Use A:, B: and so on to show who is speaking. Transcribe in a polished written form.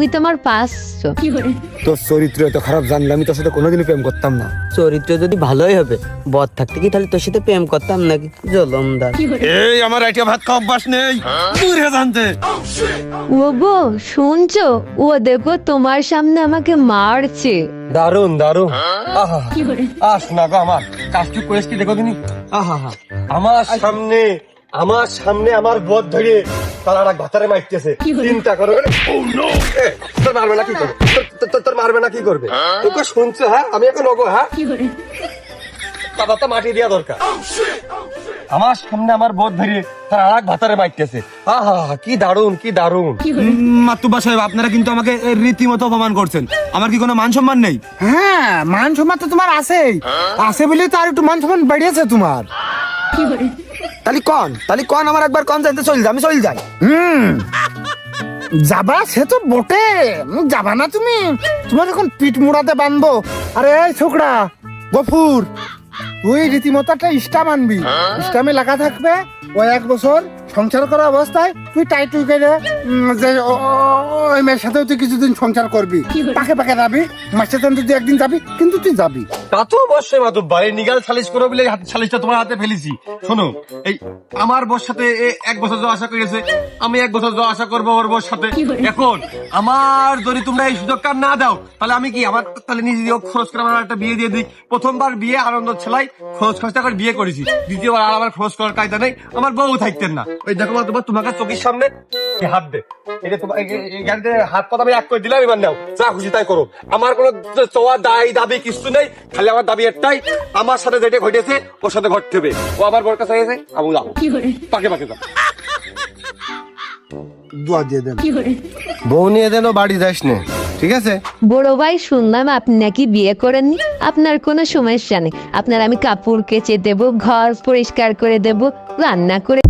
A: তুই তোমার 500।
B: তোর চরিত্র এত খারাপ জানলে আমি তোর সাথে কোনোদিনই প্রেম করতাম না।
C: চরিত্র যদি ভালোই হবে, বদ থাকতে কি তাহলে তোর সাথে প্রেম করতাম নাকি? জলমদার
B: এই আমার আইটিয়া ভাত খাওয়া অভ্যাস নেই, দূরে জানতে।
A: ও গো শুনছো, ও দেখো তোমার সামনে আমাকে মারছে।
B: দারুন দারুন। আহা আস না গো, আমার কাজটুক করেছ কি দেখো তুমি। আহা আমার সামনে আমার বদ ধরে তারা ভাতারে মারতেছে। চিন্তা করো। তোর মারবে না কি করবে? তোর মারবে না কি করবে? তোকে শুনছো? হ্যাঁ আমি এখন নগো। হ্যাঁ তারা তো মাটি দেওয়া দরকার। আমার সামনে আমার বদ ধরে তারা আর ভাতারে মারতেছে। আহা কি দারুন কি দারুন। মাতুব্বা সাহেব, আপনারা কিন্তু আমাকে রীতিমতো অপমান করছেন। আমার কি কোনো মান সম্মান নেই?
D: হ্যাঁ, মান সম্মান তো তোমার আছে বলে তো আর একটু মান সম্মান বেড়েছে তোমার।
B: তাহলে কন আমার একবার কন যাইতে চল যা, আমি চল যাই।
D: যাবা সে তো বটে, যাবা না তুমি? তোমার এখন পিঠ মুড়াতে বানবো। আরে এই ছোকরা গফুর, তুই রীতিমতো একটা ইস্টাম আনবি। ইস্টামে লেখা থাকবে ওই 1 বছর সংসার করা অবস্থায় তুই টাইটুই করে যে ওই মেয়ের সাথেও তুই কিছুদিন সংসার করবি। পাকে পাকে যাবি, মাসের দিন তুই একদিন যাবি, কিন্তু তুই যাবি।
B: তা তো অবশ্যই মাতুব্বা, এই নিগাল সালিশ করো বলে সালিশটা তোমার হাতে ফেলেছি। শোনো, এই আমার বউর সাথে 1 বছর যাওয়া আশা করেছে, আমি 1 বছর যাওয়া আশা করবো ওর বউর সাথে। এখন আমার যদি তোমরা এই সুযোগ কার না দাও, তাহলে আমি কি আমার তাহলে নিজে খরচ করে আমার একটা বিয়ে দিয়ে দিই। প্রথমবার বিয়ে আনন্দ ছেলাই খরচ খরচা করে বিয়ে করেছি, দ্বিতীয়বার আর আমার খরচ করার কায়দা নেই, আমার বউ থাকতেন না। ওই দেখো মাতুব্বা, তোমাকে চোখের সামনে হাত দে, এটা তোমার হাত পাতা আমি এক করে দিলাম। এবার নাও, যা খুশি তাই করো। আমার কোনো চাওয়া দাবি কিছু নেই, খালি আমার দাবি একটাই, আমার সাথে যেটা ঘটেছে ওর সাথে ঘটতে হবে। ও আমার বর কাছে গেছে, আমি যাবো পাকে পাকে যাবো।
D: দোয়া দিয়ে দেন।
B: বউ নিয়ে দেন, বাড়ি যাস না, ঠিক আছে?
A: বড় ভাই শুনলাম আপনি নাকি বিয়ে করেননি। আপনার কোনো সমস্যা নেই, আপনার আমি কাপড় কেচে দেব, ঘর পরিষ্কার করে দেব, রান্না করে